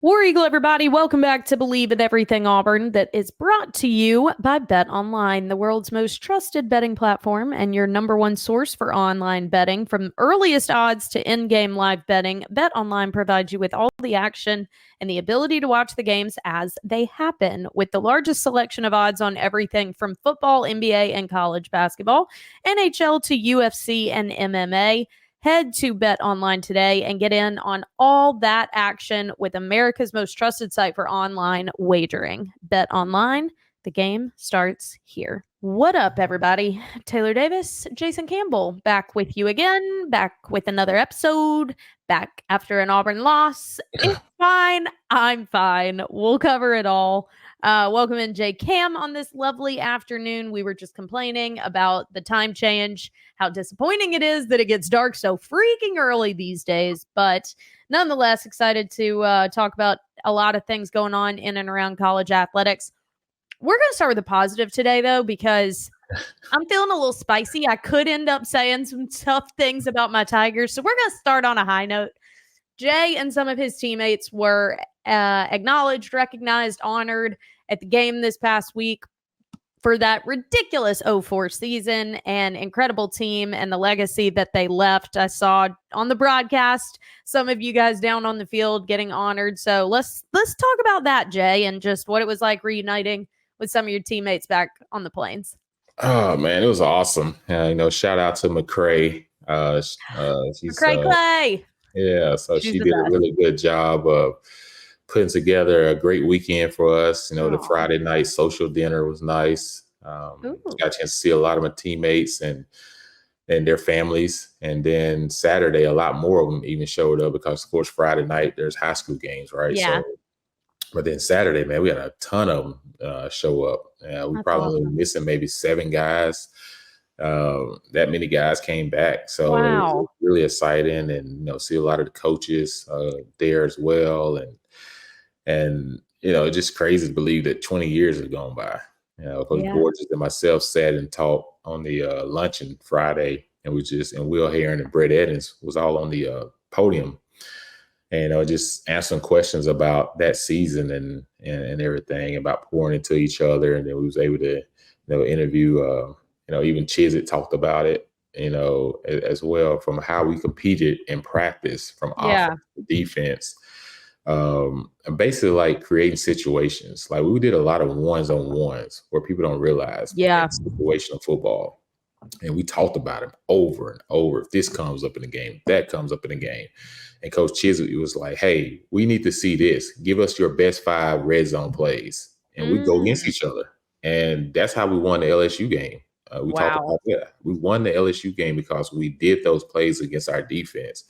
War Eagle, everybody. Welcome back to Bleav in Everything Auburn, that is brought to you by Bet Online, the world's most trusted betting platform and your number one source for online betting. From earliest odds to in-game live betting, Bet Online provides you with all the action and the ability to watch the games as they happen, with the largest selection of odds on everything from football, NBA, and college basketball, NHL to UFC and MMA. Head to Bet Online today and get in on all that action with America's most trusted site for online wagering. Bet Online, the game starts here. What up, everybody? Taylor Davis, Jason Campbell, back with you again, back with another episode, back after an Auburn loss. It's fine. I'm fine. We'll cover it all. Welcome in Jay Cam on this lovely afternoon. We were just complaining about the time change, how disappointing it is that it gets dark so freaking early these days. But nonetheless, excited to talk about a lot of things going on in and around college athletics. We're going to start with a positive today, though, because I'm feeling a little spicy. I could end up saying some tough things about my Tigers. So we're going to start on a high note. Jay and some of his teammates were acknowledged, recognized, honored at the game this past week for that ridiculous 04 season and incredible team and the legacy that they left. I saw on the broadcast some of you guys down on the field getting honored. So let's talk about that, Jay, and just what it was like reuniting with some of your teammates back on the plains. Oh man, it was awesome. Shout out to McCray. McCray Clay. Yeah, so she did a really good job of putting together a great weekend for us. The Friday night social dinner was nice. Got a chance to see a lot of my teammates and their families. And then Saturday, a lot more of them even showed up because, of course, Friday night there's high school games, right? Yeah. But then Saturday, man, we had a ton of them show up. We probably were missing maybe 7 guys. That many guys came back. So It was really exciting, and, see a lot of the coaches there as well. And it's just crazy to believe that 20 years have gone by. Coach Borges and myself sat and talked on the luncheon Friday, and Will Heron and Brett Edens was all on the podium. And just answering questions about that season and everything, about pouring into each other. And then we was able to, interview, even Chizik talked about it, as well, from how we competed in practice, from offense to defense. And basically like creating situations. Like we did a lot of ones-on-ones where people don't realize situational football. And we talked about it over and over. If this comes up in the game, that comes up in the game. And Coach Chizik was like, hey, we need to see this. Give us your best 5 red zone plays. And we go against each other. And that's how we won the LSU game. We talked about that. We won the LSU game because we did those plays against our defense.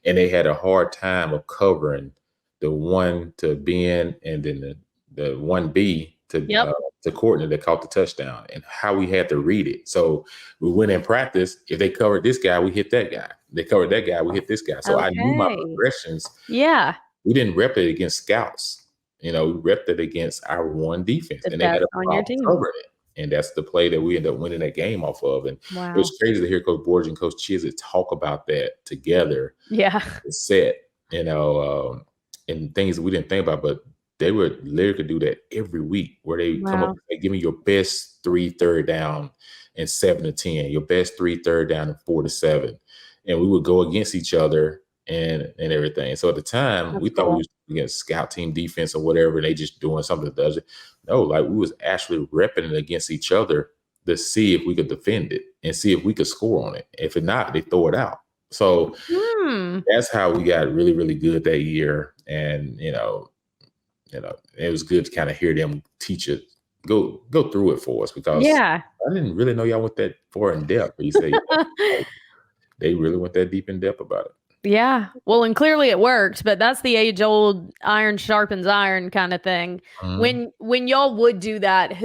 And they had a hard time of covering the 1 to Ben and then the 1B to Courtney that caught the touchdown, and how we had to read it. So we went in practice. If they covered this guy, we hit that guy. They covered that guy, we hit this guy. So I knew my progressions. Yeah. We didn't rep it against scouts. We repped it against our one defense. And they had a problem covering it. And that's the play that we ended up winning that game off of. And it was crazy to hear Coach Borges and Coach Chizik talk about that together. Yeah. Set, and things we didn't think about, but they would literally do that every week, where they come up and say, give me your best 3 third down and 7 to 10, your best 3 third down and 4 to 7. And we would go against each other and everything. So at the time, we thought we was against scout team defense or whatever, and they just doing something that does it. No, like we was actually repping it against each other to see if we could defend it and see if we could score on it. If not, they throw it out. So that's how we got really, really good that year. And, it was good to kind of hear them teach it, go through it for us, because I didn't really know y'all went that far in depth. But you say they really went that deep in depth about it. Yeah. Well, and clearly it worked, but that's the age-old iron sharpens iron kind of thing. When y'all would do that,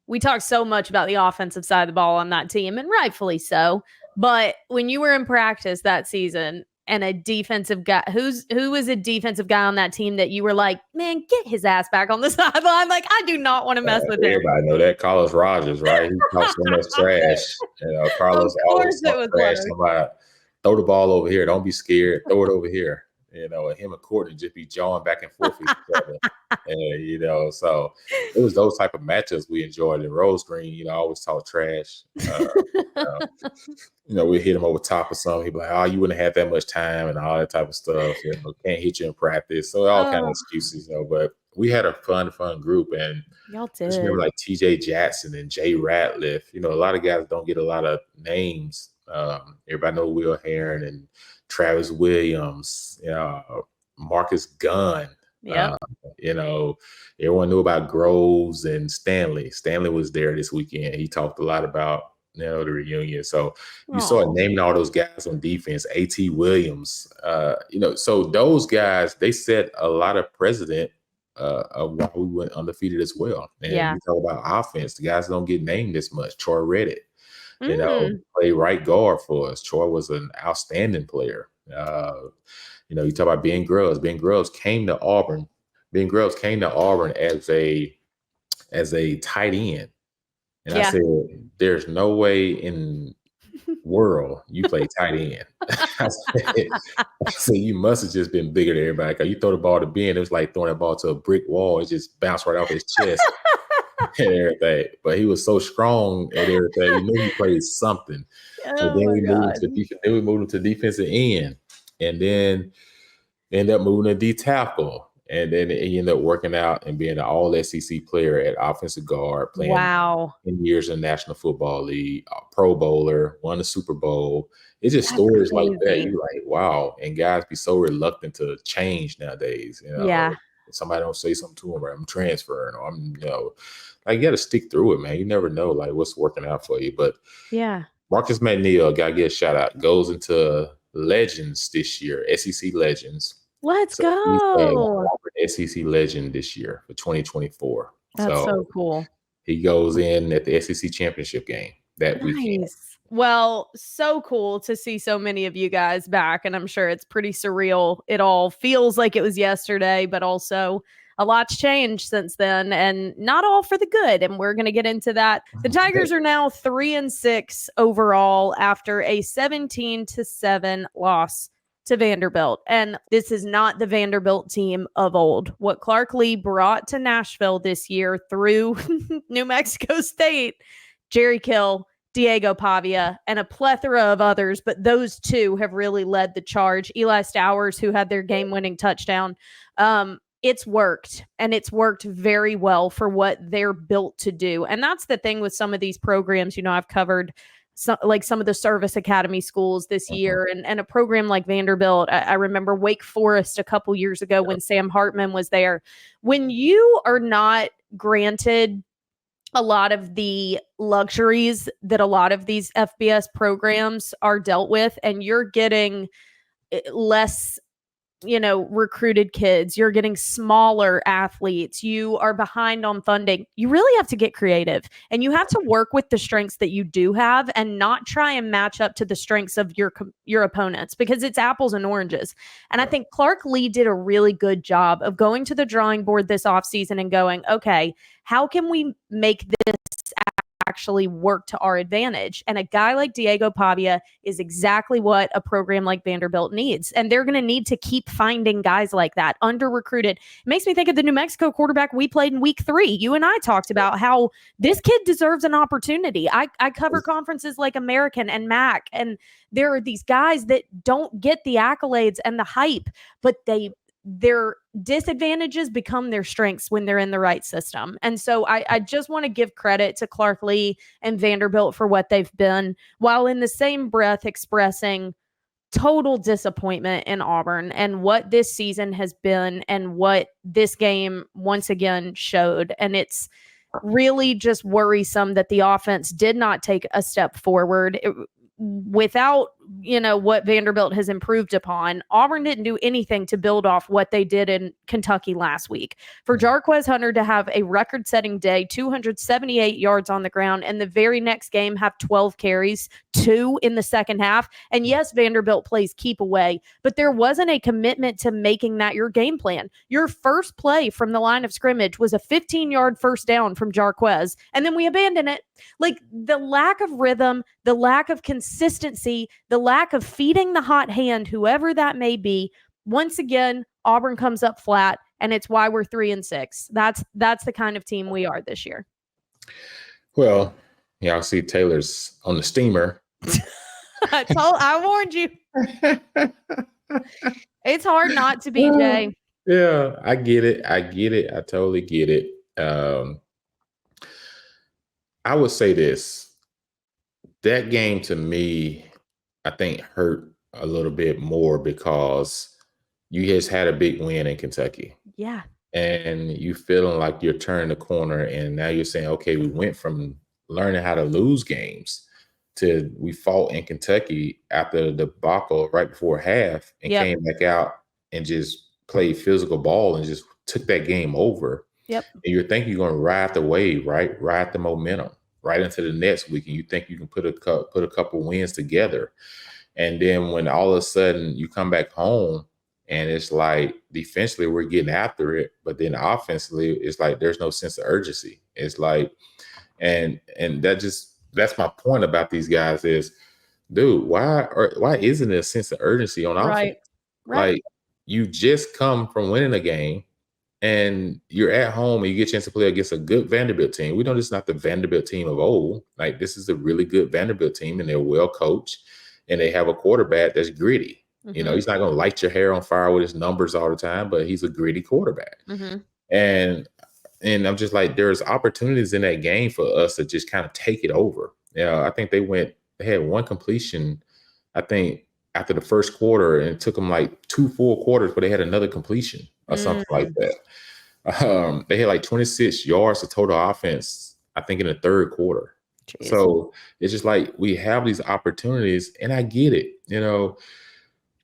we talked so much about the offensive side of the ball on that team, and rightfully so. But when you were in practice that season, and a defensive guy, who was a defensive guy on that team that you were like, man, get his ass back on the sideline? Like, I do not want to mess with him. Everybody know that. Carlos Rogers, right? He talks so much trash. Carlos always talks trash. Somebody, throw the ball over here. Don't be scared. Throw it over here. and him and Courtney just be jawing back and forth with each other. And, so it was those type of matchups we enjoyed in Rose Green. I always talk trash. We hit him over top of something. He'd be like, "Oh, you wouldn't have that much time," and all that type of stuff. Can't hit you in practice. So all kind of excuses, But we had a fun group, and y'all did. I just remember like T.J. Jackson and Jay Ratliff. A lot of guys don't get a lot of names. Everybody know Will Heron and Travis Williams, Marcus Gunn. Yeah. Everyone knew about Groves and Stanley. Stanley was there this weekend. He talked a lot about the reunion. So you saw naming all those guys on defense, A.T. Williams. So those guys, they set a lot of precedent of why we went undefeated as well. And you talk about offense, the guys don't get named this much. Troy Reddick, played right guard for us. Troy was an outstanding player. You talk about Ben Grubbs. Ben Grubbs came to Auburn. Ben Grubbs came to Auburn as a tight end. And I said, "There's no way in world you play tight end." I said, "You must have just been bigger than everybody. Because you throw the ball to Ben, it was like throwing that ball to a brick wall. It just bounced right off his chest and everything. But he was so strong and everything. You knew he played something. So then we moved him to defensive end. And then ended up moving to D tackle. And then he ended up working out and being an all SEC player at offensive guard, playing 10 years in the National Football League, a Pro Bowler, won the Super Bowl. It's just stories like that. You're like, wow. And guys be so reluctant to change nowadays. If somebody don't say something to them, or I'm transferring, or I'm, you got to stick through it, man. You never know what's working out for you. But Marcus McNeil, got to get a shout out, goes into Legends this year, SEC Legends. Let's go. He's SEC legend this year for 2024. That's so cool. He goes in at the SEC championship game that weekend. Well, so cool to see so many of you guys back. And I'm sure it's pretty surreal. It all feels like it was yesterday, but also a lot's changed since then, and not all for the good. And we're going to get into that. The Tigers are now 3-6 overall after a 17-7 loss to Vanderbilt. And this is not the Vanderbilt team of old. What Clark Lea brought to Nashville this year through New Mexico State, Jerry Kill, Diego Pavia, and a plethora of others, but those two have really led the charge. Eli Stowers, who had their game-winning touchdown. It's worked, and it's worked very well for what they're built to do. And that's the thing with some of these programs. I've covered some of the service academy schools this year, and a program like Vanderbilt. I remember Wake Forest a couple years ago when Sam Hartman was there. When you are not granted a lot of the luxuries that a lot of these FBS programs are dealt with, and you're getting less recruited kids, you're getting smaller athletes, you are behind on funding, you really have to get creative, and you have to work with the strengths that you do have and not try and match up to the strengths of your opponents, because it's apples and oranges. And I think Clark Lea did a really good job of going to the drawing board this offseason and going, okay, how can we make this actually work to our advantage? And a guy like Diego Pavia is exactly what a program like Vanderbilt needs. And they're going to need to keep finding guys like that, under-recruited. It makes me think of the New Mexico quarterback we played in week 3. You and I talked about how this kid deserves an opportunity. I cover conferences like American and MAC, and there are these guys that don't get the accolades and the hype, but their disadvantages become their strengths when they're in the right system. And so I just want to give credit to Clark Lea and Vanderbilt for what they've been, while in the same breath expressing total disappointment in Auburn and what this season has been and what this game once again showed. And it's really just worrisome that the offense did not take a step forward. Without, what Vanderbilt has improved upon, Auburn didn't do anything to build off what they did in Kentucky last week. For Jarquez Hunter to have a record-setting day, 278 yards on the ground, and the very next game have 12 carries, 2 in the second half. And yes, Vanderbilt plays keep away, but there wasn't a commitment to making that your game plan. Your first play from the line of scrimmage was a 15-yard first down from Jarquez, and then we abandoned it. Like, the lack of rhythm, the lack of consistency, the lack of feeding the hot hand, whoever that may be, once again, Auburn comes up flat, and it's why we're 3-6. That's the kind of team we are this year. Well, yeah, I see Taylor's on the steamer. I warned you. It's hard not to be, Jay. Yeah, I get it. I totally get it. I would say this. That game to me, I think hurt a little bit more because you just had a big win in Kentucky. Yeah. And you feeling like you're turning the corner, and now you're saying, okay, we went from learning how to lose games to we fought in Kentucky after the debacle right before half and came back out and just played physical ball and just took that game over. Yep. And you're thinking you're going to ride the wave, right? Ride the momentum right into the next week. And you think you can put a couple wins together. And then when all of a sudden you come back home and it's like defensively we're getting after it, but then offensively it's like there's no sense of urgency. It's like, and that's my point about these guys is, dude, why isn't there a sense of urgency on offense? Right. Like you just come from winning a game and you're at home and you get a chance to play against a good Vanderbilt team. We know this is not the Vanderbilt team of old. Like this is a really good Vanderbilt team and they're well coached and they have a quarterback that's gritty. Mm-hmm. You know, he's not going to light your hair on fire with his numbers all the time, but he's a gritty quarterback. Mm-hmm. And I'm just like, there's opportunities in that game for us to just kind of take it over. Yeah, I think they had one completion, I think, after the first quarter, and it took them like 2 full quarters, but they had another completion or something like that. They had like 26 yards of total offense, I think, in the third quarter. Jeez. So it's just like we have these opportunities, and I get it. You know,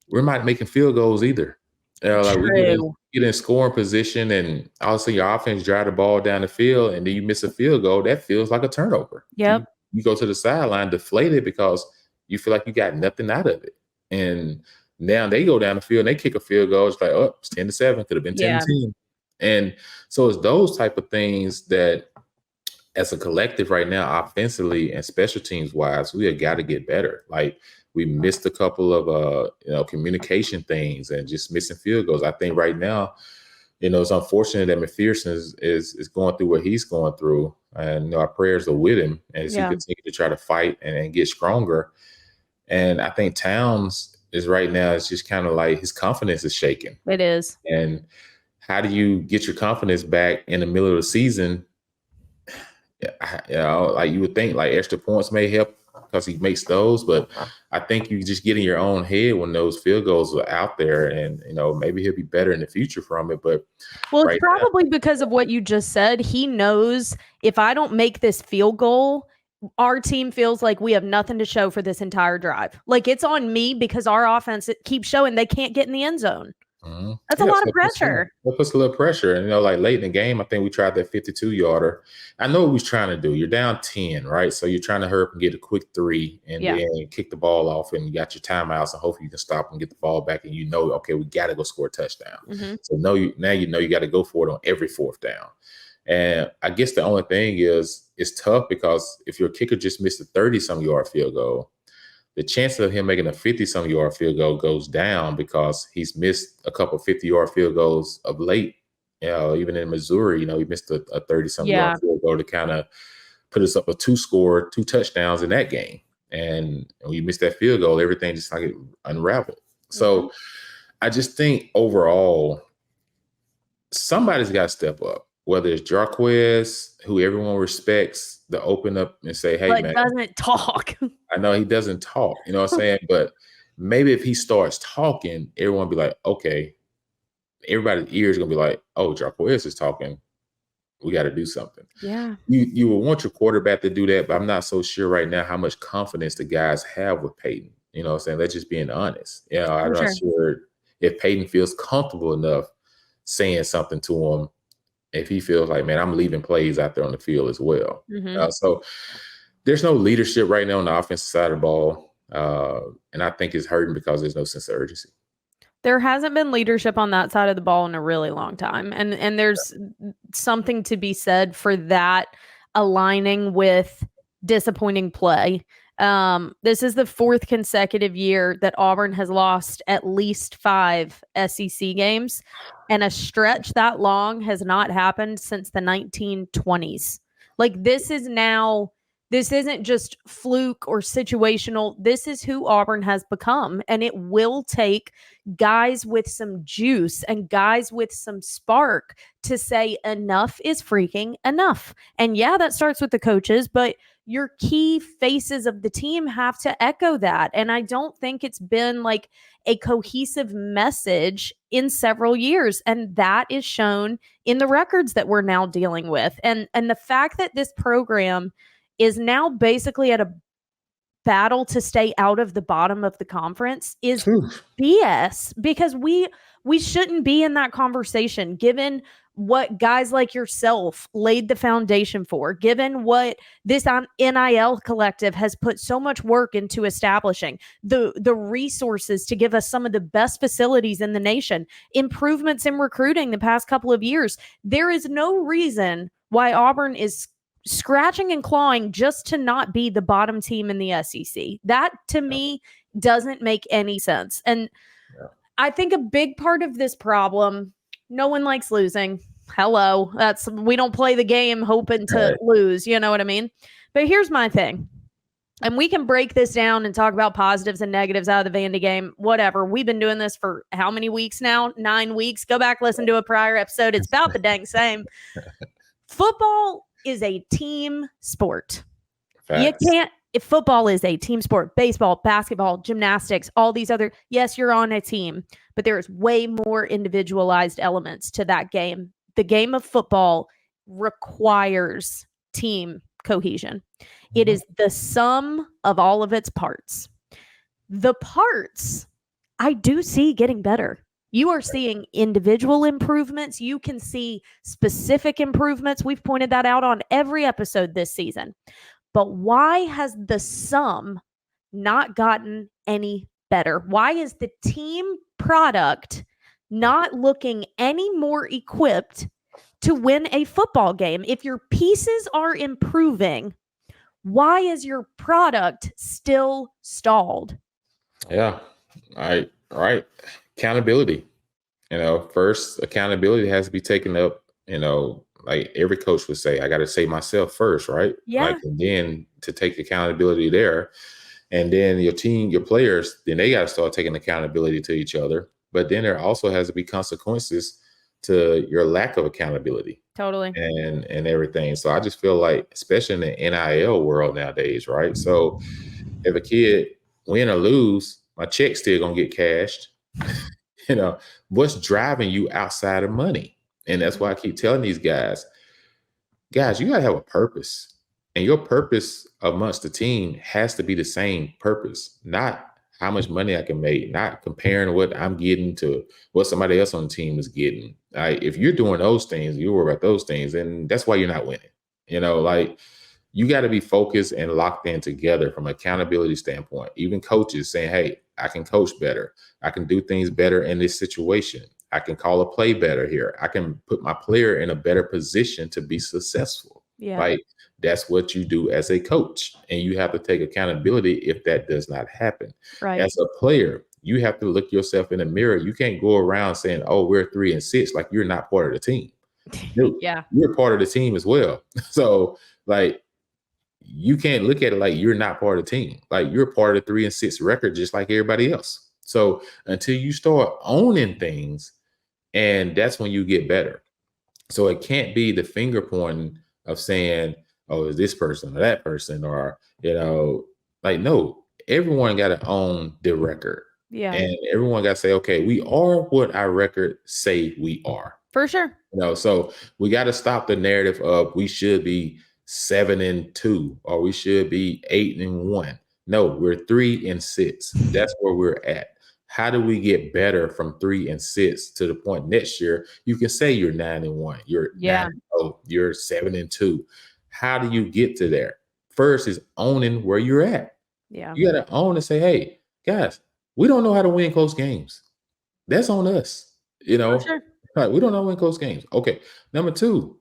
we're not making field goals either. Like we get in scoring position, and all of a sudden your offense drive the ball down the field, and then you miss a field goal. That feels like a turnover. Yep. You go to the sideline deflated because you feel like you got nothing out of it. And now they go down the field and they kick a field goal. It's like, oh, it's 10-7. Could have been 10-10. And so it's those type of things that as a collective right now, offensively and special teams wise, we have got to get better. Like we missed a couple of communication things and just missing field goals. I think right now, it's unfortunate that McPherson is going through what he's going through. And our prayers are with him as he continues to try to fight and get stronger. And I think Towns is right now, it's just kind of like his confidence is shaking. It is. And how do you get your confidence back in the middle of the season? Like you would think like extra points may help because he makes those, but I think you just get in your own head when those field goals are out there, and maybe he'll be better in the future from it. But it's probably because of what you just said. He knows if I don't make this field goal, our team feels like we have nothing to show for this entire drive. Like it's on me because our offense keeps showing they can't get in the end zone. Mm-hmm. That's a lot of pressure. It puts a little pressure. And, like late in the game, I think we tried that 52-yarder. I know what we was trying to do. You're down 10, right? So you're trying to hurry up and get a quick 3 and then kick the ball off, and you got your timeouts, and hopefully you can stop and get the ball back, and okay, we got to go score a touchdown. Mm-hmm. So now you got to go for it on every 4th down. And I guess the only thing is it's tough because if your kicker just missed a 30-some-yard field goal, the chance of him making a 50-some-yard field goal goes down because he's missed a couple 50-yard field goals of late. Even in Missouri, he missed a 30-some-yard field goal to kind of put us up a 2 touchdowns in that game. And when you miss that field goal, everything just like unraveled. Mm-hmm. So I just think overall, somebody's got to step up. Whether it's Jarquez, who everyone respects, to open up and say, hey, man. But doesn't talk. I know he doesn't talk, you know what I'm saying? But maybe if he starts talking, everyone will be like, okay. Everybody's ears going to be like, oh, Jarquez is talking. We got to do something. Yeah. You will want your quarterback to do that, but I'm not so sure right now how much confidence the guys have with Peyton. You know what I'm saying? That's just being honest. I'm not sure if Peyton feels comfortable enough saying something to him if he feels like, man, I'm leaving plays out there on the field as well. Mm-hmm. So there's no leadership right now on the offensive side of the ball. And I think it's hurting because there's no sense of urgency. There hasn't been leadership on that side of the ball in a really long time. And there's something to be said for that aligning with disappointing play. This is the fourth consecutive year that Auburn has lost at least 5 SEC games, and a stretch that long has not happened since the 1920s. Like, this isn't just fluke or situational. This is who Auburn has become, and it will take guys with some juice and guys with some spark to say enough is freaking enough. And yeah, that starts with the coaches, but your key faces of the team have to echo that. And I don't think it's been like a cohesive message in several years. And that is shown in the records that we're now dealing with. And the fact that this program is now basically at a battle to stay out of the bottom of the conference is BS, because we shouldn't be in that conversation given what guys like yourself laid the foundation for, given what this NIL collective has put so much work into establishing, the resources to give us some of the best facilities in the nation, improvements in recruiting the past couple of years. There is no reason why Auburn is scratching and clawing just to not be the bottom team in the SEC. That to me doesn't make any sense. And I think a big part of this problem, no one likes losing. Hello. We don't play the game hoping to lose, you know what I mean? But here's my thing. And we can break this down and talk about positives and negatives out of the Vandy game, whatever. We've been doing this for how many weeks now? 9 weeks. Go back, listen to a prior episode. It's about the dang same. Football is a team sport. Facts. You can't, if football is a team sport, baseball, basketball, gymnastics, all these other, yes, you're on a team, but there's way more individualized elements to that game. The game of football requires team cohesion. It is the sum of all of its parts. The parts I do see getting better. You are seeing individual improvements. You can see specific improvements. We've pointed that out on every episode this season. But why has the sum not gotten any better? Why is the team product not looking any more equipped to win a football game? If your pieces are improving, why is your product still stalled? Yeah, right. Accountability. First, accountability has to be taken up. Like every coach would say, I got to say myself first, right? Yeah. Like, and then to take accountability there, and then your team, your players, then they got to start taking accountability to each other. But then there also has to be consequences to your lack of accountability. Totally. And everything. So I just feel like, especially in the NIL world nowadays, right? So if a kid win or lose, my check's still gonna get cashed. What's driving you outside of money? And that's why I keep telling these guys, you gotta have a purpose. And your purpose amongst the team has to be the same purpose, not how much money I can make, not comparing what I'm getting to what somebody else on the team is getting. If you're doing those things, you worry about those things, and that's why you're not winning. You got to be focused and locked in together from an accountability standpoint. Even coaches saying, hey, I can coach better. I can do things better in this situation. I can call a play better here. I can put my player in a better position to be successful. Yeah. That's what you do as a coach. And you have to take accountability if that does not happen. Right. As a player, you have to look yourself in the mirror. You can't go around saying, oh, we're 3-6, like you're not part of the team. Yeah. You're part of the team as well. So, you can't look at it like you're not part of the team. Like, you're part of the 3-6 record, just like everybody else. So until you start owning things, and that's when you get better. So it can't be the finger pointing of saying, oh, is this person or that person, or, no, everyone got to own their record. Yeah. And everyone got to say, okay, we are what our record say we are. For sure. So we got to stop the narrative of we should be 7-2 or we should be 8-1. No, we're 3-6. That's where we're at. How do we get better from 3-6 to the point next year you can say you're 9-1, you're 9-0, you're 7-2? How do you get to there? First is owning where you're at. Yeah. You got to own and say, hey, guys, we don't know how to win close games. That's on us. For sure. Right, we don't know how to win close games. Okay. Number two,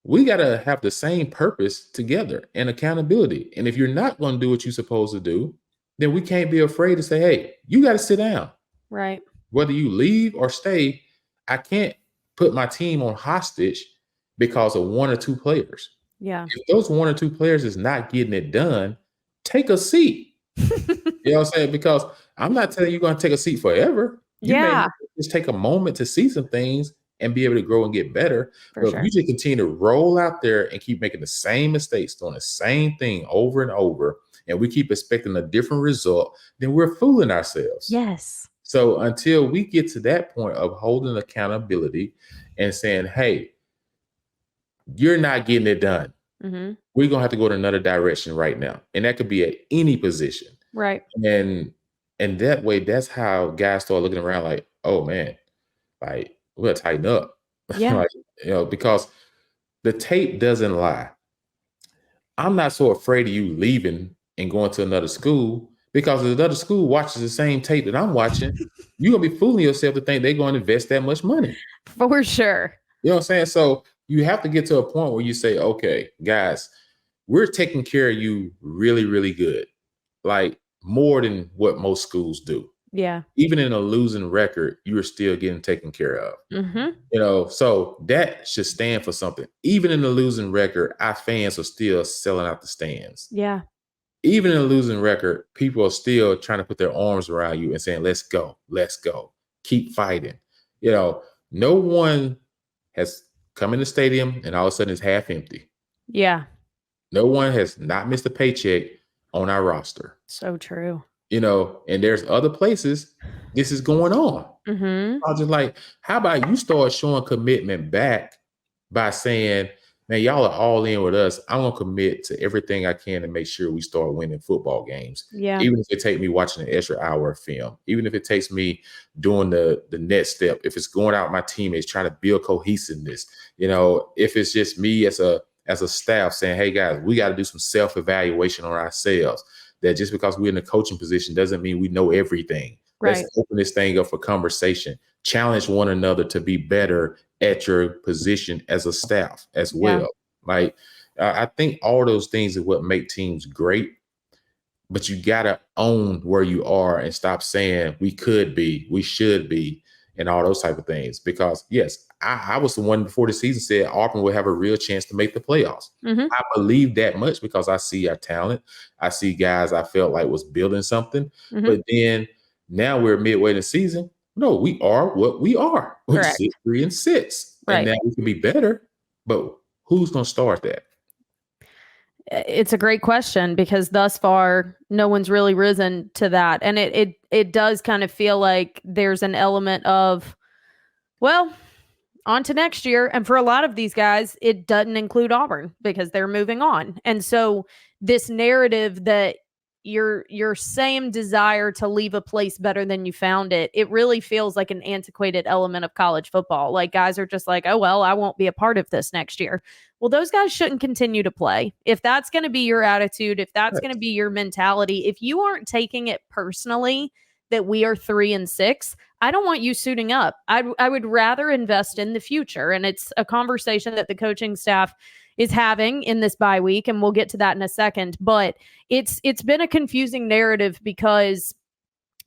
we got to have the same purpose together and accountability. And if you're not going to do what you're supposed to do, then we can't be afraid to say, hey, you got to sit down. Right. Whether you leave or stay, I can't put my team on hostage because of one or two players. Yeah. If those one or two players is not getting it done, take a seat. You know what I'm saying? Because I'm not telling you you're going to take a seat forever. You may just take a moment to see some things and be able to grow and get better. But if you just continue to roll out there and keep making the same mistakes, doing the same thing over and over, and we keep expecting a different result, then we're fooling ourselves. Yes. So until we get to that point of holding accountability and saying, hey, you're not getting it done. Mm-hmm. We're going to have to go in another direction right now. And that could be at any position. Right. And that way, that's how guys start looking around like, oh man, like we gotta tighten up. Yeah. Like, because the tape doesn't lie. I'm not so afraid of you leaving and going to another school because if another school watches the same tape that I'm watching, you're gonna be fooling yourself to think they're going to invest that much money. For sure. You know what I'm saying? So you have to get to a point where you say, okay, guys, we're taking care of you really, really good. Like more than what most schools do. Yeah. Even in a losing record, you're still getting taken care of. Mm-hmm. So that should stand for something. Even in the losing record, our fans are still selling out the stands. Yeah. Even in a losing record, people are still trying to put their arms around you and saying, let's go, keep fighting. No one has come in the stadium and all of a sudden it's half empty. Yeah. No one has not missed a paycheck on our roster. So true. And there's other places this is going on. Mm-hmm. I was just like, how about you start showing commitment back by saying, man, y'all are all in with us. I'm going to commit to everything I can to make sure we start winning football games. Yeah. Even if it takes me watching an extra hour of film, even if it takes me doing the next step, if it's going out with my teammates, trying to build cohesiveness, if it's just me as a staff saying, hey guys, we got to do some self-evaluation on ourselves. That just because we're in a coaching position doesn't mean we know everything. Right. Let's open this thing up for conversation. Challenge one another to be better at your position as a staff as well. Yeah. I think all those things are what make teams great. But you got to own where you are and stop saying we could be, we should be, and all those type of things. Because, yes, I was the one before the season said Auburn would have a real chance to make the playoffs. Mm-hmm. I believe that much because I see our talent. I see guys I felt like was building something. Mm-hmm. But then now we're midway in the season. No, we are what we are. We sit 3-6. Right. And now we can be better. But who's going to start that? It's a great question because thus far, no one's really risen to that. And it does kind of feel like there's an element of, well, on to next year. And for a lot of these guys, it doesn't include Auburn because they're moving on. And so this narrative that your same desire to leave a place better than you found it, it really feels like an antiquated element of college football. Like guys are just like, oh, well, I won't be a part of this next year. Well, those guys shouldn't continue to play. If that's going to be your attitude, if that's going to be your mentality, if you aren't taking it personally that we are 3-6, I don't want you suiting up. I would rather invest in the future. And it's a conversation that the coaching staff is having in this bye week, and we'll get to that in a second. But it's been a confusing narrative because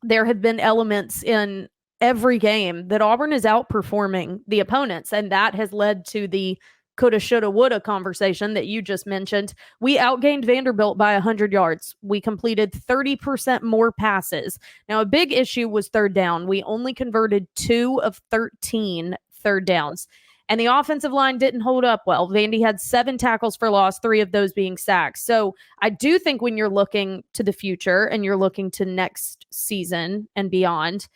there have been elements in every game that Auburn is outperforming the opponents, and that has led to the coulda, shoulda, woulda conversation that you just mentioned. We outgained Vanderbilt by 100 yards. We completed 30% more passes. Now, a big issue was third down. We only converted 2 of 13 third downs. And the offensive line didn't hold up well. Vandy had 7 tackles for loss, 3 of those being sacks. So I do think when you're looking to the future and you're looking to next season and beyond,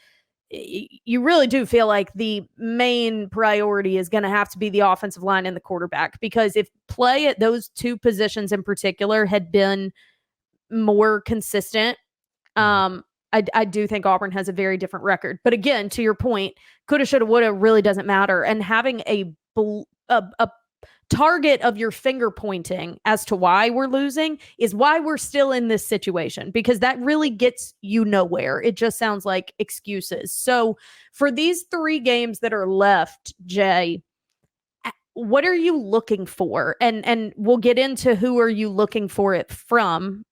you really do feel like the main priority is going to have to be the offensive line and the quarterback. Because if play at those 2 positions in particular had been more consistent, I do think Auburn has a very different record. But again, to your point, coulda, shoulda, woulda really doesn't matter. And having a target of your finger pointing as to why we're losing is why we're still in this situation, because that really gets you nowhere. It just sounds like excuses. So for these 3 games that are left, Jay, what are you looking for? And we'll get into who are you looking for it from.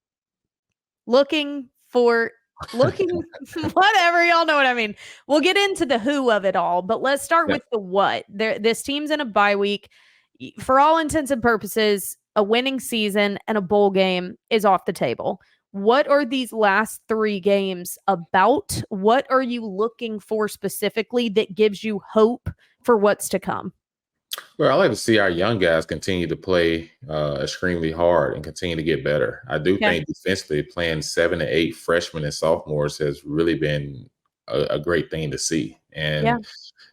Looking for looking whatever, y'all know what I mean. We'll get into the who of it all, but let's start with the what. This team's in a bye week. For all intents and purposes, a winning season and a bowl game is off the table. What are these last 3 games about? What are you looking for specifically that gives you hope for what's to come? Well, I like to see our young guys continue to play extremely hard and continue to get better. I do think defensively playing 7 to 8 freshmen and sophomores has really been a great thing to see. And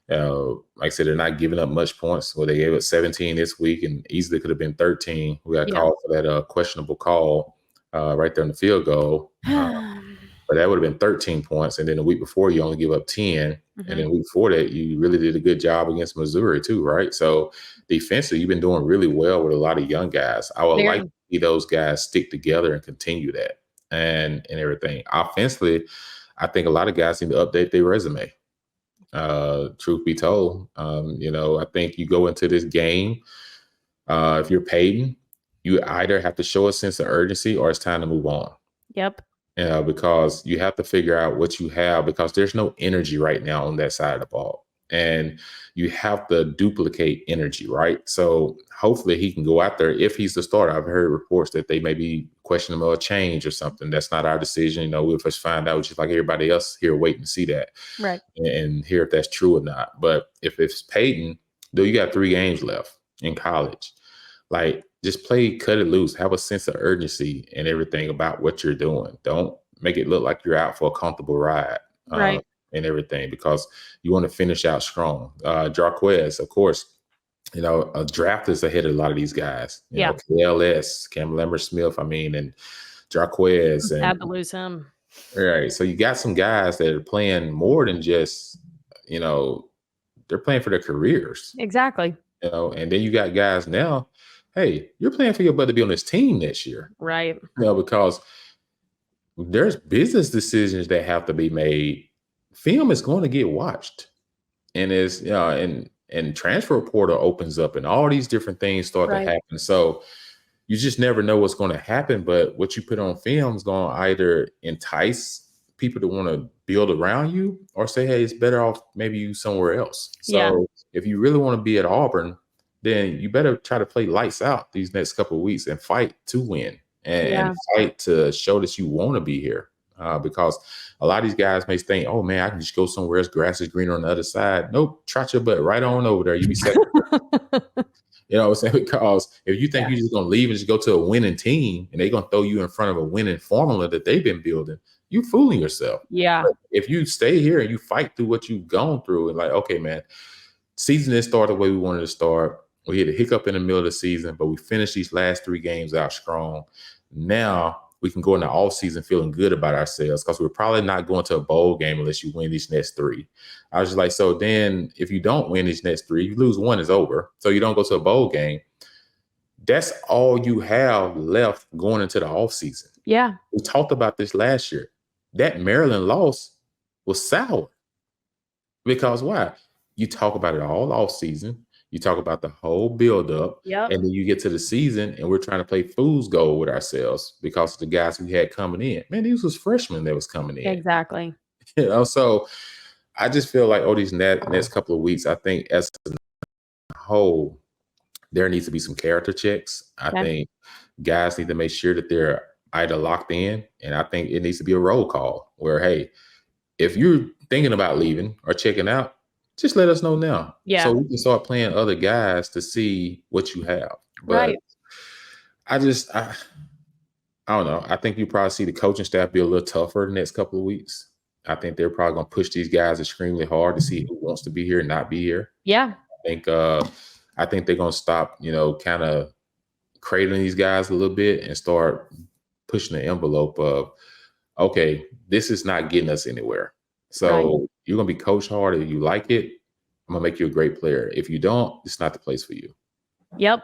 like I said, they're not giving up much points. Well, they gave up 17 this week and easily could have been 13. We got called for that questionable call right there in the field goal. But that would have been 13 points. And then the week before, you only give up 10. And then the week before that, you really did a good job against Missouri too, right? So defensively, you've been doing really well with a lot of young guys. I would like to see those guys stick together and continue that and everything. Offensively, I think a lot of guys need to update their resume. Truth be told, I think you go into this game, if you're Peyton, you either have to show a sense of urgency or it's time to move on. Yep. Because you have to figure out what you have, because there's no energy right now on that side of the ball. And you have to duplicate energy, right? So hopefully he can go out there if he's the starter. I've heard reports that they may be questioning a change or something. That's not our decision. We'll first find out, just like everybody else here, waiting to see that. Right. And hear if that's true or not. But if it's Peyton, though, you got 3 games left in college. Like, just play, cut it loose, have a sense of urgency and everything about what you're doing. Don't make it look like you're out for a comfortable ride, right, and everything, because you want to finish out strong. Jarquez, of course, a draft is ahead of a lot of these guys. KLS, Cam Lambert-Smith, and Jarquez. And had to lose him. Right. So you got some guys that are playing more than just, they're playing for their careers. Exactly. And then you got guys now, hey, you're playing for your brother to be on this team next year. Right. Because there's business decisions that have to be made. Film is going to get watched. And and transfer portal opens up and all these different things start to happen. So you just never know what's going to happen. But what you put on film is going to either entice people to want to build around you or say, hey, it's better off maybe you somewhere else. So if you really want to be at Auburn, then you better try to play lights out these next couple of weeks and fight to win and fight to show that you want to be here. Because a lot of these guys may think, oh, man, I can just go somewhere else. Grass is greener on the other side. Nope. Trot your butt right on over there. You be set. You know what I'm saying? Because if you think you're just going to leave and just go to a winning team and they're going to throw you in front of a winning formula that they've been building, you're fooling yourself. Yeah. But if you stay here and you fight through what you've gone through and like, okay, man, season didn't start the way we wanted to start. We had a hiccup in the middle of the season, but we finished these last 3 games out strong. Now we can go into all season feeling good about ourselves, because we're probably not going to a bowl game unless you win these next 3. I was just like, so then if you don't win these next 3, you lose 1, it's over. So you don't go to a bowl game. That's all you have left going into the offseason. Yeah. We talked about this last year. That Maryland loss was sour. Because why? You talk about it all offseason. You talk about the whole buildup, and then you get to the season, and we're trying to play fool's gold with ourselves because of the guys we had coming in. Man, these was freshmen that was coming in. Exactly. So I just feel like, these next couple of weeks, I think as a whole, there needs to be some character checks. I think guys need to make sure that they're either locked in, and I think it needs to be a roll call where, hey, if you're thinking about leaving or checking out, just let us know now. Yeah. So we can start playing other guys to see what you have. But I don't know. I think you probably see the coaching staff be a little tougher the next couple of weeks. I think they're probably going to push these guys extremely hard to see who wants to be here and not be here. Yeah. I think they're going to stop, kind of cradling these guys a little bit and start pushing the envelope of, okay, this is not getting us anywhere. So you're going to be coached hard. If you like it, I'm going to make you a great player. If you don't, it's not the place for you. Yep.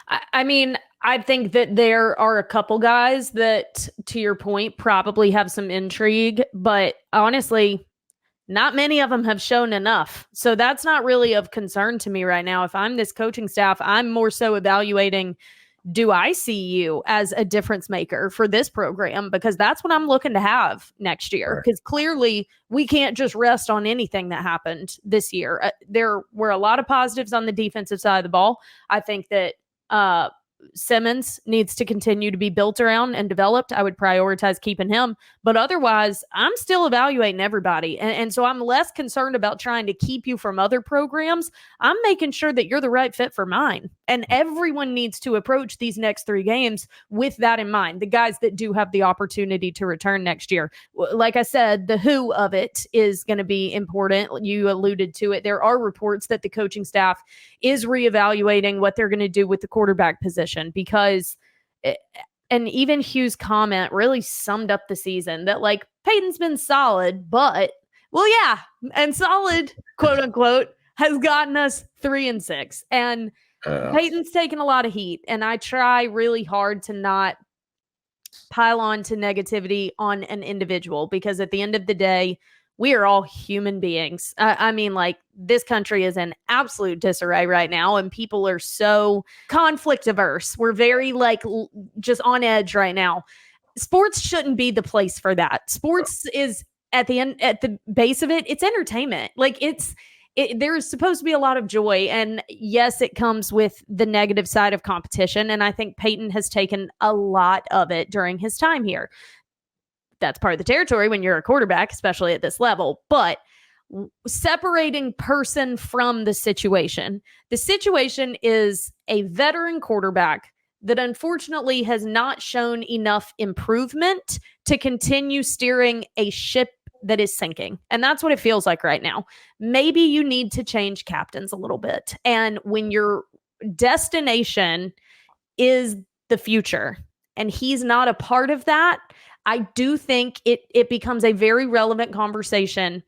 I think that there are a couple guys that, to your point, probably have some intrigue. But honestly, not many of them have shown enough. So that's not really of concern to me right now. If I'm this coaching staff, I'm more so evaluating, do I see you as a difference maker for this program? Because that's what I'm looking to have next year. Because clearly we can't just rest on anything that happened this year. There were a lot of positives on the defensive side of the ball. I think that Simmons needs to continue to be built around and developed. I would prioritize keeping him. But otherwise, I'm still evaluating everybody. And so I'm less concerned about trying to keep you from other programs. I'm making sure that you're the right fit for mine. And everyone needs to approach these next 3 games with that in mind. The guys that do have the opportunity to return next year. Like I said, the who of it is going to be important. You alluded to it. There are reports that the coaching staff is reevaluating what they're going to do with the quarterback position because and even Hugh's comment really summed up the season that like Peyton's been solid, but well, yeah, and solid, quote unquote, has gotten us 3-6. And Peyton's taken a lot of heat, and I try really hard to not pile on to negativity on an individual because at the end of the day, we are all human beings. I mean, like, this country is in absolute disarray right now, and people are so conflict averse. We're very, like, just on edge right now. Sports shouldn't be the place for that. Sports is at the base of it, it's entertainment. Like, there's supposed to be a lot of joy. And yes, it comes with the negative side of competition. And I think Peyton has taken a lot of it during his time here. That's part of the territory when you're a quarterback, especially at this level. But separating person from the situation is a veteran quarterback that unfortunately has not shown enough improvement to continue steering a ship that is sinking. And that's what it feels like right now. Maybe you need to change captains a little bit. And when your destination is the future and he's not a part of that, I do think it becomes a very relevant conversation.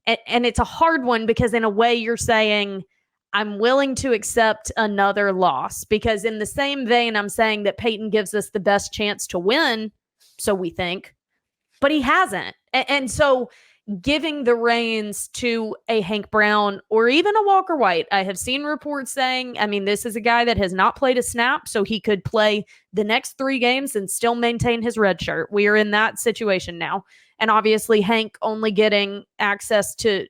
And it's a hard one because in a way you're saying, I'm willing to accept another loss, because in the same vein, I'm saying that Peyton gives us the best chance to win. So we think, but he hasn't. And so giving the reins to a Hank Brown or even a Walker White, I have seen reports saying, I mean, this is a guy that has not played a snap, so he could play the next 3 games and still maintain his red shirt. We are in that situation now. And obviously Hank only getting access to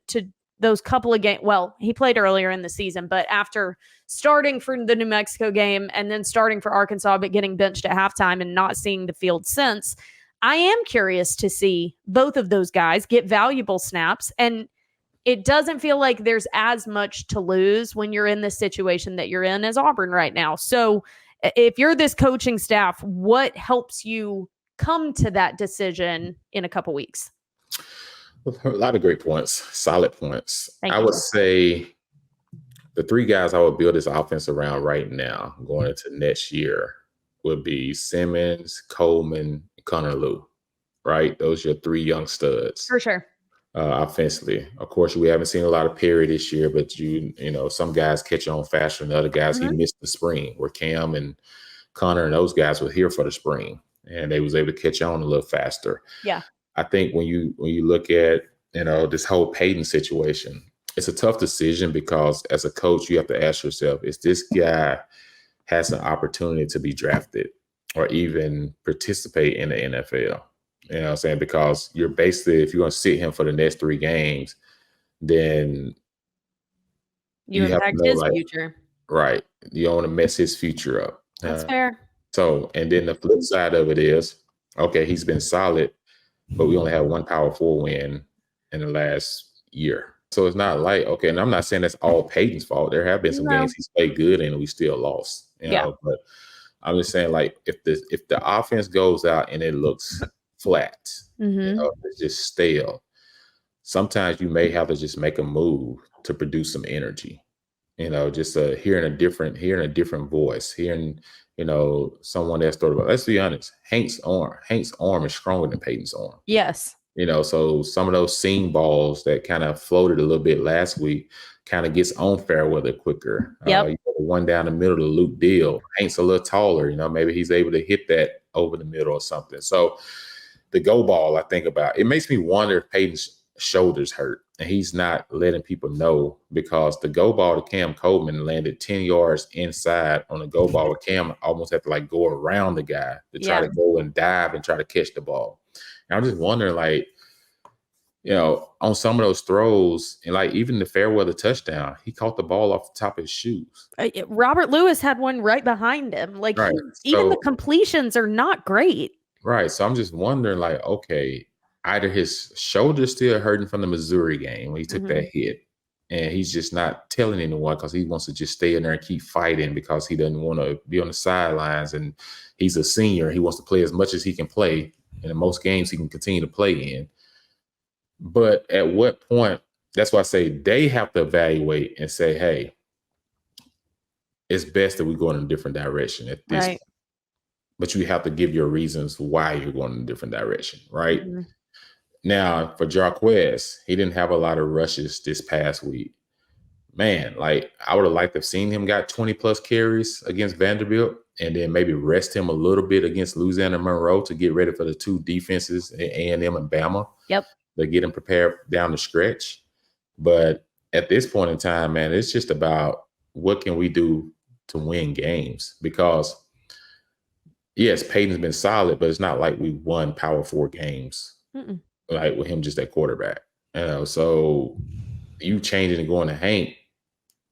those couple of games. Well, he played earlier in the season, but after starting for the New Mexico game and then starting for Arkansas, but getting benched at halftime and not seeing the field since, I am curious to see both of those guys get valuable snaps. And it doesn't feel like there's as much to lose when you're in the situation that you're in as Auburn right now. So if you're this coaching staff, what helps you come to that decision in a couple weeks? A lot of great points, solid points. I would say the 3 guys I would build this offense around right now going into next year would be Simmons, Coleman, Connor Lew, right? Those are your 3 young studs. For sure. Offensively. Of course, we haven't seen a lot of Perry this year, but you know, some guys catch on faster than other guys. He missed the spring where Cam and Connor and those guys were here for the spring, and they was able to catch on a little faster. Yeah. I think when you look at, you know, this whole Peyton situation, it's a tough decision because as a coach, you have to ask yourself, is this guy has an opportunity to be drafted or even participate in the NFL? You know what I'm saying? Because you're basically, if you're going to sit him for the next 3 games, then you impact his future. Right. You don't want to mess his future up. That's fair. So, and then the flip side of it is, okay, he's been solid, but we only have 1 Power 4 win in the last year. So it's not like, okay, and I'm not saying that's all Peyton's fault. There have been some games he's played good in and we still lost. You know, but I'm just saying, like, if the offense goes out and it looks flat, you know, it's just stale, sometimes you may have to just make a move to produce some energy. You know, just hearing a different voice, hearing, you know, someone that's thought about, let's be honest, Hank's arm is stronger than Peyton's arm. Yes. You know, so some of those seam balls that kind of floated a little bit last week kind of gets on Fairweather quicker. You know, the one down the middle of Luke Deal, Hank's a little taller, you know, maybe he's able to hit that over the middle or something. So the go ball, I think about, it makes me wonder if Peyton's shoulders hurt. and he's not letting people know, because the go ball to Cam Coleman landed 10 yards inside on the go ball. Cam almost had to like go around the guy to try to go and dive and try to catch the ball. And I'm just wondering, like, on some of those throws, and like even the Fairweather touchdown, he caught the ball off the top of his shoes. Robert Lewis had one right behind him. Like, right. Even the completions are not great. Right. So I'm just wondering, like, okay, either his shoulder's still hurting from the Missouri game when he took that hit, and he's just not telling anyone because he wants to just stay in there and keep fighting because he doesn't want to be on the sidelines, and he's a senior. He wants to play as much as he can play, and in most games he can continue to play in. But at what point, that's why I say they have to evaluate and say, hey, it's best that we go in a different direction at this point. But you have to give your reasons why you're going in a different direction, right? Now, for Jarquez, he didn't have a lot of rushes this past week. Man, like, I would have liked to have seen him got 20-plus carries against Vanderbilt and then maybe rest him a little bit against Louisiana Monroe to get ready for the two defenses, A&M and Bama. Yep. To get him prepared down the stretch. But at this point in time, man, it's just about what can we do to win games? Because, yes, Peyton's been solid, but it's not like we won Power 4 games, like with him just at quarterback. So you changing and going to Hank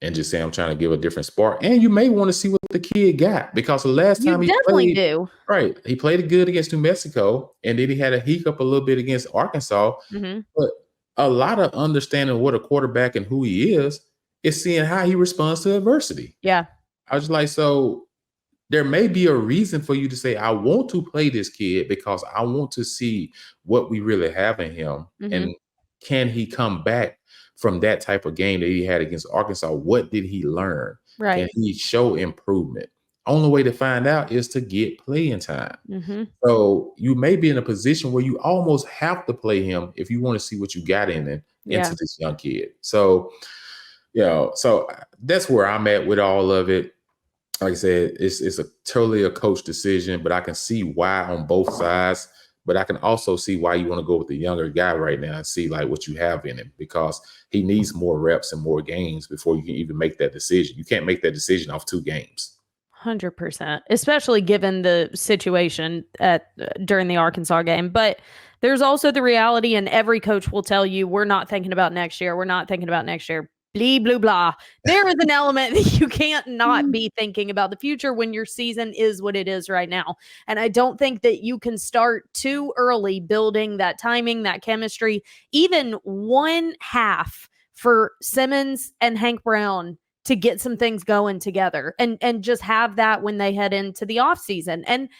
and just say, I'm trying to give a different spark. And you may want to see what the kid got, because the last time he played, right, he played good against New Mexico, and then he had a hiccup a little bit against Arkansas. But a lot of understanding what a quarterback and who he is seeing how he responds to adversity. Yeah. I was like, so there may be a reason for you to say, I want to play this kid because I want to see what we really have in him. And can he come back from that type of game that he had against Arkansas? What did he learn? Right. Can he show improvement? Only way to find out is to get playing time. So you may be in a position where you almost have to play him if you want to see what you got into this young kid. So, so that's where I'm at with all of it. Like I said, it's totally a coach decision, but I can see why on both sides. But I can also see why you want to go with the younger guy right now and see like what you have in him, because he needs more reps and more games before you can even make that decision. You can't make that decision off 2 games. 100%, especially given the situation during the Arkansas game. But there's also the reality, and every coach will tell you, we're not thinking about next year. We're not thinking about next year. Blee, blah, blah. There is an element that you can't not be thinking about the future when your season is what it is right now. And I don't think that you can start too early building that timing, that chemistry, even one half for Simmons and Hank Brown to get some things going together and just have that when they head into the offseason. And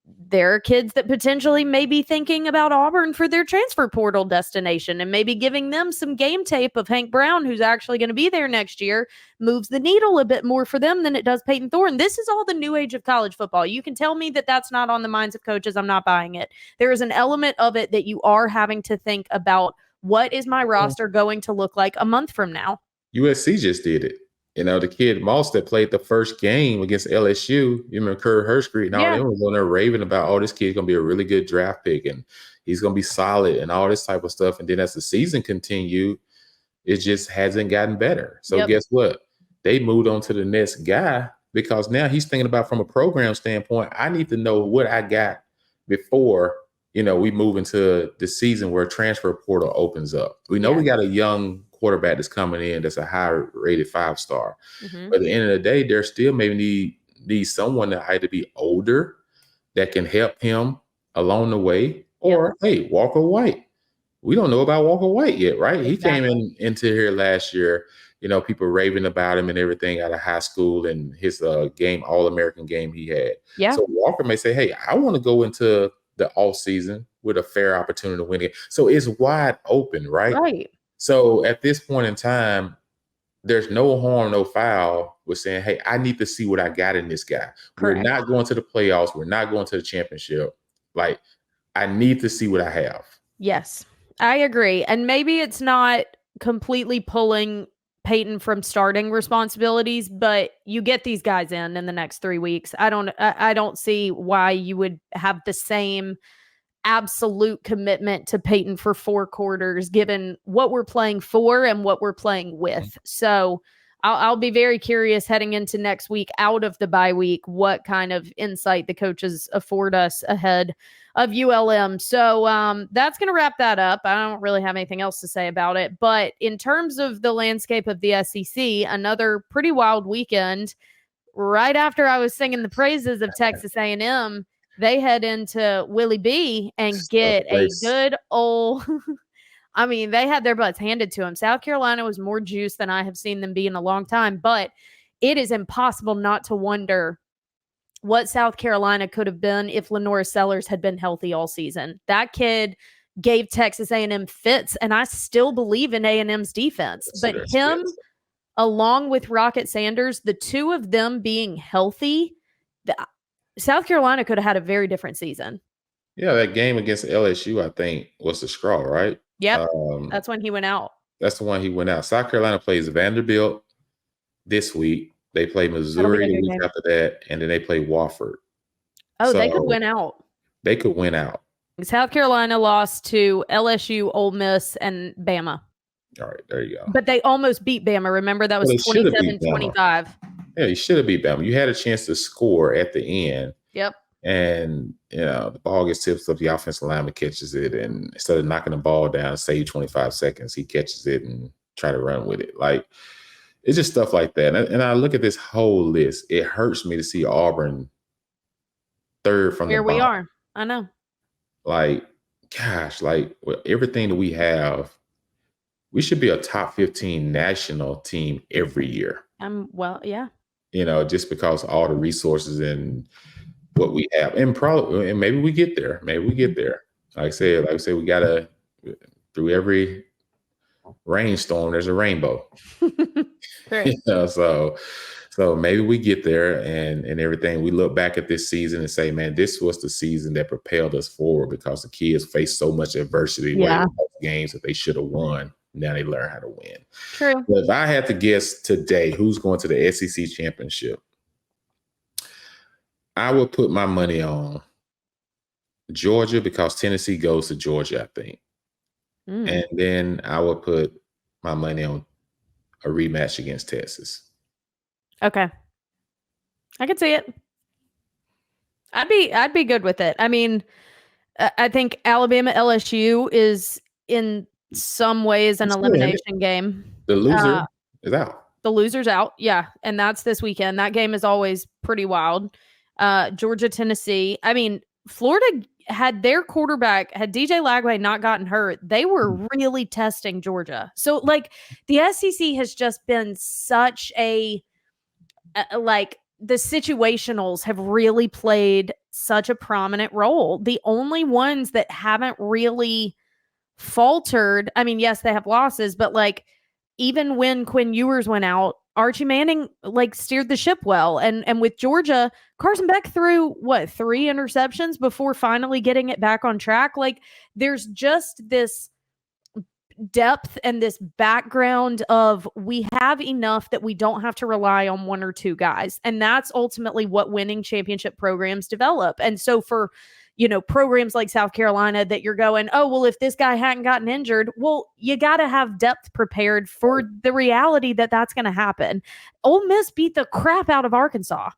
there are kids that potentially may be thinking about Auburn for their transfer portal destination, and maybe giving them some game tape of Hank Brown, who's actually going to be there next year, moves the needle a bit more for them than it does Peyton Thorne. This is all the new age of college football. You can tell me that that's not on the minds of coaches. I'm not buying it. There is an element of it that you are having to think about, what is my roster going to look like a month from now? USC just did it. The kid Moss that played the first game against LSU, you remember Kurt Hurstreet and all them was on there raving about, oh, this kid's going to be a really good draft pick and he's going to be solid and all this type of stuff. And then as the season continued, it just hasn't gotten better. So guess what? They moved on to the next guy, because now he's thinking about, from a program standpoint, I need to know what I got before, we move into the season where transfer portal opens up. We know we got a young quarterback that's coming in that's a high-rated 5-star. But at the end of the day, there still maybe need someone that either be older that can help him along the way, or, hey, Walker White. We don't know about Walker White yet, right? Exactly. He came into here last year, people raving about him and everything out of high school and his All-American game he had. So Walker may say, hey, I want to go into the off season with a fair opportunity to win it. So it's wide open, right? Right. So at this point in time, there's no harm, no foul with saying, hey, I need to see what I got in this guy. Correct. We're not going to the playoffs. We're not going to the championship. Like, I need to see what I have. Yes, I agree. And maybe it's not completely pulling Peyton from starting responsibilities, but you get these guys in the next 3 weeks. I don't see why you would have the same absolute commitment to Peyton for 4 quarters, given what we're playing for and what we're playing with. So I'll be very curious heading into next week out of the bye week, what kind of insight the coaches afford us ahead of ULM. So that's going to wrap that up. I don't really have anything else to say about it. But in terms of the landscape of the SEC, another pretty wild weekend. Right after I was singing the praises of Texas A&M, they head into Willie B and get a good old I mean, they had their butts handed to them. South Carolina was more juice than I have seen them be in a long time, but it is impossible not to wonder what South Carolina could have been if Lenora Sellers had been healthy all season. That kid gave Texas A&M fits, and I still Bleav in A&M's defense. But him, along with Rocket Sanders, the two of them being healthy, South Carolina could have had a very different season. Yeah, that game against LSU, I think, was the straw, right? Yep, that's when he went out. That's the one he went out. South Carolina plays Vanderbilt this week. They play Missouri the week after that, and then they play Wofford. Oh, so they could win out. They could win out. South Carolina lost to LSU, Ole Miss, and Bama. All right, there you go. But they almost beat Bama. Remember, that was 27-25. Yeah, you should have beat Bama. You had a chance to score at the end. Yep. And, the ball gets tipped up. The offensive lineman catches it. And instead of knocking the ball down, save 25 seconds, he catches it and try to run with it. Like, it's just stuff like that. And I look at this whole list. It hurts me to see Auburn third from the bottom. Here we are. I know. Like, gosh, like with everything that we have, we should be a top 15 national team every year. Well, yeah. Just because all the resources and what we have, and maybe we get there. Maybe we get there. Like I said, we gotta, through every rainstorm, there's a rainbow. Right. So maybe we get there and everything. We look back at this season and say, man, this was the season that propelled us forward because the kids faced so much adversity. Yeah. Games that they should have won. Now they learn how to win. True. But if I had to guess today who's going to the SEC championship, I would put my money on Georgia because Tennessee goes to Georgia, I think. And then I would put my money on a rematch against Texas. Okay. I could see it. I'd be good with it. I mean, I think Alabama LSU is in some ways an elimination game. The loser is out. The loser's out. Yeah. And that's this weekend. That game is always pretty wild. Georgia, Tennessee. I mean, Florida had their quarterback, had DJ Lagway not gotten hurt, they were really testing Georgia. So like the SEC has just been such the situationals have really played such a prominent role. The only ones that haven't really faltered, I mean, yes, they have losses, but like even when Quinn Ewers went out, Archie Manning steered the ship well. And with Georgia, Carson Beck threw 3 interceptions before finally getting it back on track. Like there's just this depth and this background of we have enough that we don't have to rely on 1 or 2 guys. And that's ultimately what winning championship programs develop. And so for programs like South Carolina that you're going, oh, well, if this guy hadn't gotten injured, well, you got to have depth prepared for the reality that that's going to happen. Ole Miss beat the crap out of Arkansas,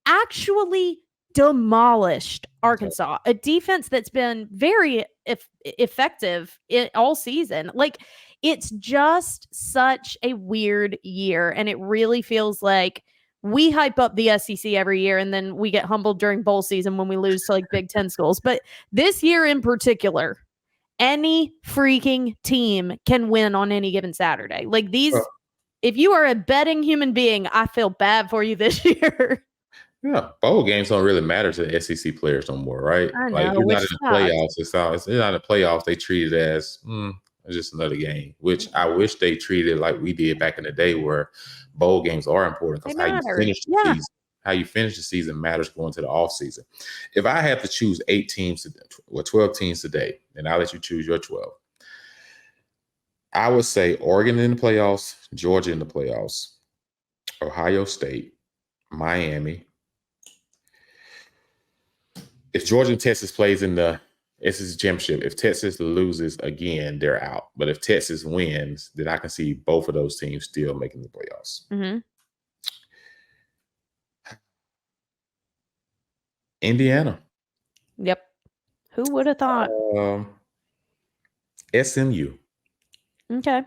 actually demolished Arkansas, a defense that's been very effective all season. It's just such a weird year. And it really feels like we hype up the SEC every year, and then we get humbled during bowl season when we lose to Big Ten schools. But this year in particular, any freaking team can win on any given Saturday. If you are a betting human being, I feel bad for you this year. Yeah, bowl games don't really matter to the SEC players no more, right? I know, you're not in the playoffs. It's not in the playoffs. They treat it as it's just another game, which I wish they treated like we did back in the day, where bowl games are important because how you finish the season matters going to the off season. If I had to choose 8 teams, 12 teams today, and I'll let you choose your 12, I would say Oregon in the playoffs, Georgia in the playoffs, Ohio State, Miami. If Georgia and Texas plays in the SEC championship. If Texas loses again, they're out. But if Texas wins, then I can see both of those teams still making the playoffs. Mm-hmm. Indiana. Yep. Who would have thought? SMU. Okay.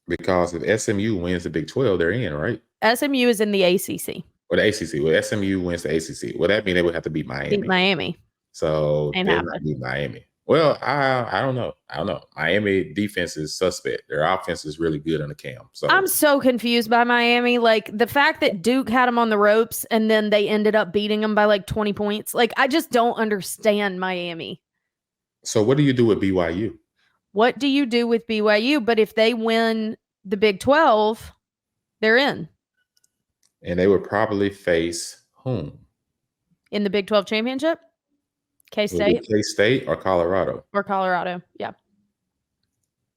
Because if SMU wins the Big 12, they're in, right? SMU is in the ACC. Or the ACC. Well, SMU wins the ACC. Well, that means they would have to beat Miami. Beat Miami. So they're not beat Miami. Well, I don't know. Miami defense is suspect. Their offense is really good on the cam. So I'm so confused by Miami. Like the fact that Duke had them on the ropes and then they ended up beating them by like 20 points. Like I just don't understand Miami. So what do you do with BYU? What do you do with BYU? But if they win the Big 12, they're in. And they would probably face whom? In the Big 12 championship? K-State? K-State or Colorado? Or Colorado, yeah.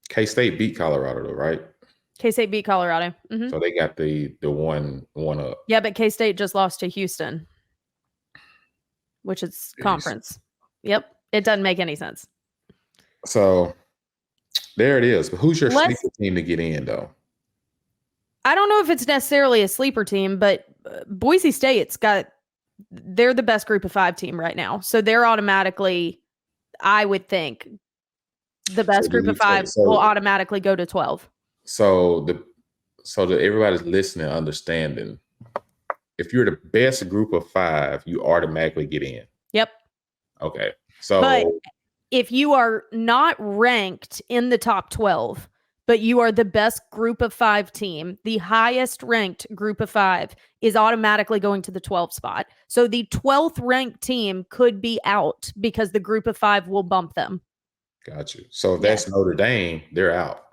K-State beat Colorado, though, right? K-State beat Colorado. Mm-hmm. So they got the one up. Yeah, but K-State just lost to Houston, which is conference. Yep. It doesn't make any sense. So there it is. But who's your sleeper team to get in, though? I don't know if it's necessarily a sleeper team, but Boise State's they're the best group of 5 team right now. So they're automatically, I would think, the best group of 5 will automatically go to 12. So that everybody's listening, understanding, if you're the best group of 5, you automatically get in. Yep. Okay. So but if you are not ranked in the top 12, but you are the best group of 5 team, the highest ranked group of 5 is automatically going to the 12th spot. So the 12th ranked team could be out because the group of 5 will bump them. Got you. So if that's Notre Dame, they're out.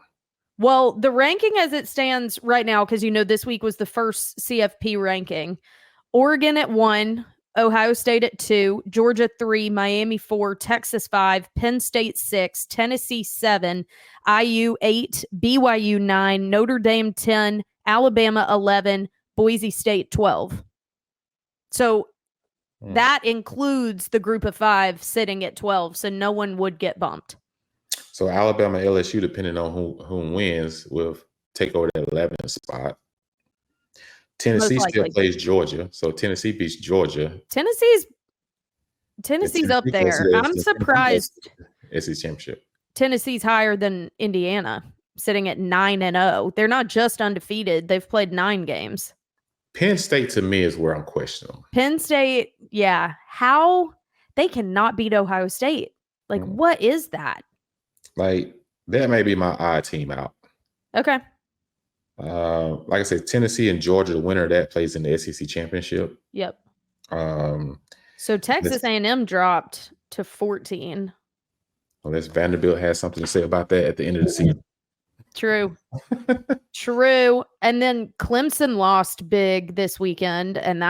Well, the ranking as it stands right now, because this week was the first CFP ranking. Oregon at 1, Ohio State at 2, Georgia 3, Miami 4, Texas 5, Penn State 6, Tennessee 7, IU 8, BYU 9, Notre Dame 10, Alabama 11, Boise State 12. So that includes the group of 5 sitting at 12, so no one would get bumped. So Alabama, LSU, depending on who wins, will take over the 11th spot. Tennessee still plays Georgia, so Tennessee beats Georgia. Tennessee's up there. I'm surprised. SEC championship. Tennessee's higher than Indiana, sitting at 9-0. They're not just undefeated; they've played 9 games. Penn State to me is where I'm questioning. Penn State, yeah. How they cannot beat Ohio State? Like, what is that? Like, that may be my odd team out. Okay. Like I said, Tennessee and Georgia, the winner of that plays in the SEC championship. Yep. So Texas A&M dropped to 14. Unless Vanderbilt has something to say about that at the end of the season. True. True. And then Clemson lost big this weekend, and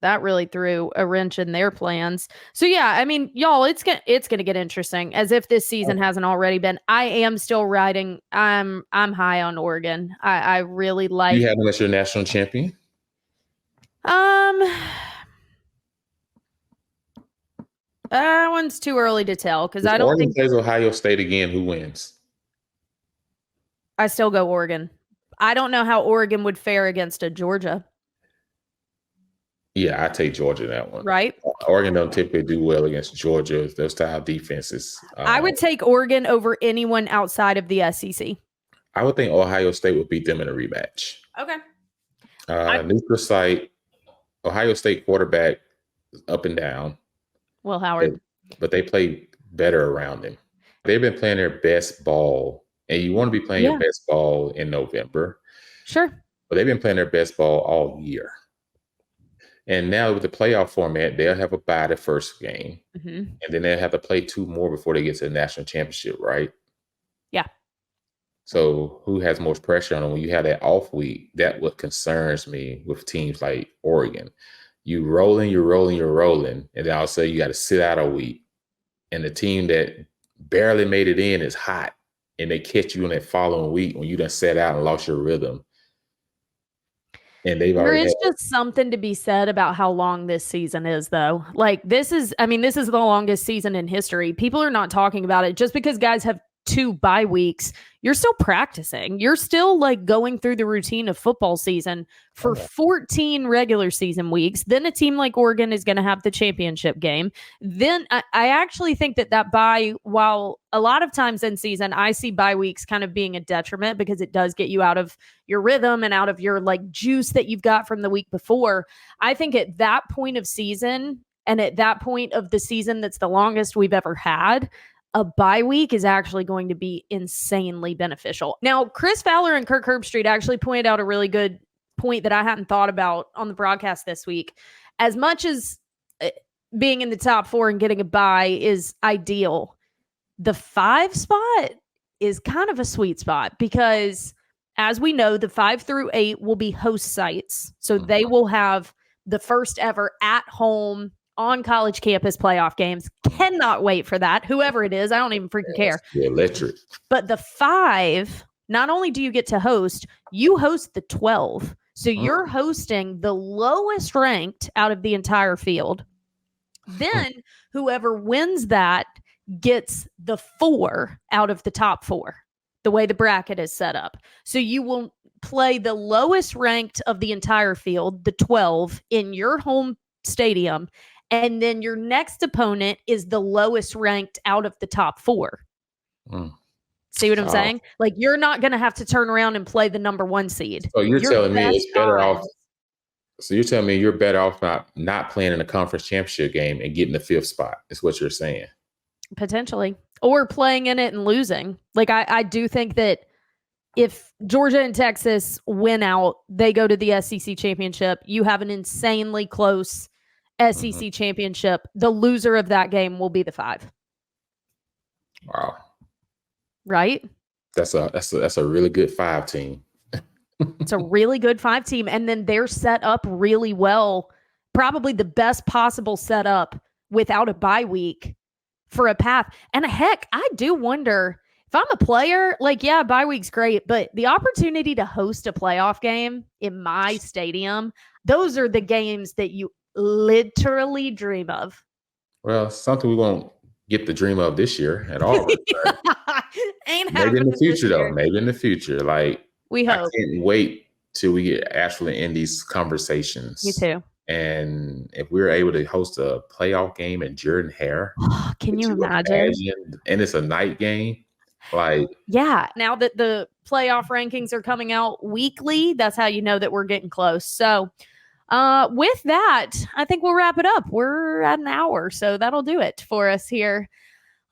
that really threw a wrench in their plans. So yeah, I mean, y'all, it's gonna get interesting, as if this season hasn't already been. I am still riding. I'm high on Oregon. I really like. You have them as your national champion? That one's too early to tell, because I don't Oregon think plays Ohio State again. Who wins? I still go Oregon. I don't know how Oregon would fare against a Georgia. Yeah, I take Georgia in that one. Right. Oregon don't typically do well against Georgia. Those style defenses. I would take Oregon over anyone outside of the SEC. I would think Ohio State would beat them in a rematch. Okay. Neutral site, Ohio State quarterback up and down. Will Howard. But they play better around him. They've been playing their best ball, and you want to be playing your best ball in November. Sure. But they've been playing their best ball all year. And now with the playoff format, they'll have a bye the first game. Mm-hmm. And then they'll have to play 2 more before they get to the national championship, right? Yeah. So who has most pressure on them when you have that off week? That's what concerns me with teams like Oregon. You're rolling, and then all of a sudden you got to sit out a week. And the team that barely made it in is hot, and they catch you in that following week when you done sat out and lost your rhythm. And they've There already is had. just something to be said about how long this season is, though. Like, this is the longest season in history. People are not talking about it just because guys have 2 bye weeks. You're still practicing. You're still like going through the routine of football season for 14 regular season weeks. Then a team like Oregon is going to have the championship game. Then I actually think that bye, while a lot of times in season, I see bye weeks kind of being a detriment because it does get you out of your rhythm and out of your like juice that you've got from the week before. I think at that point of season and at that point of the season that's the longest we've ever had, a bye week is actually going to be insanely beneficial. Now, Chris Fowler and Kirk Herbstreit actually pointed out a really good point that I hadn't thought about on the broadcast this week. As much as being in the top 4 and getting a bye is ideal, the 5 spot is kind of a sweet spot because, as we know, the 5 through 8 will be host sites. So they will have the first ever at home on college campus playoff games. Cannot wait for that. Whoever it is, I don't even freaking care. Electric. But the 5, not only do you get to host, you host the 12. So you're hosting the lowest ranked out of the entire field. Then whoever wins that gets the 4 out of the top 4, the way the bracket is set up. So you will play the lowest ranked of the entire field, the 12, in your home stadium. And then your next opponent is the lowest ranked out of the top 4. See what I'm saying? Like, you're not going to have to turn around and play the number 1 seed. So you're telling me it's better off. So you're telling me you're better off not playing in a conference championship game and getting the 5th spot, is what you're saying. Potentially. Or playing in it and losing. Like, I do think that if Georgia and Texas win out, they go to the SEC championship. You have an insanely close SEC championship. The loser of that game will be the 5. Wow. Right? That's a really good 5 team. It's a really good 5 team. And then they're set up really well. Probably the best possible setup without a bye week for a path. And heck, I do wonder if I'm a player, like, yeah, bye week's great, but the opportunity to host a playoff game in my stadium, those are the games that you literally dream of. Well, something we won't get the dream of this year at Auburn. Ain't maybe in the future, though. Year. Maybe in the future. Like, we hope. I can't wait till we get actually in these conversations. Me too. And if we're able to host a playoff game in Jordan-Hare, can you imagine? And it's a night game. Like, yeah, now that the playoff rankings are coming out weekly, that's how you know that we're getting close. So with that, I think we'll wrap it up. We're at an hour, so that'll do it for us here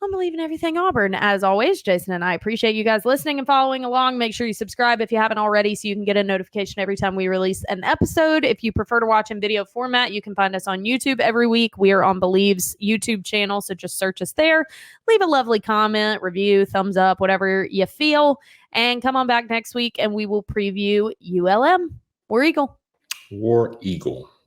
on Bleav in Everything Auburn. As always, Jason and I appreciate you guys listening and following along. Make sure you subscribe if you haven't already so you can get a notification every time we release an episode. If you prefer to watch in video format, you can find us on YouTube every week. We are on Bleav's YouTube channel, so just search us there. Leave a lovely comment, review, thumbs up, whatever you feel. And come on back next week and we will preview ULM. War Eagle. War Eagle.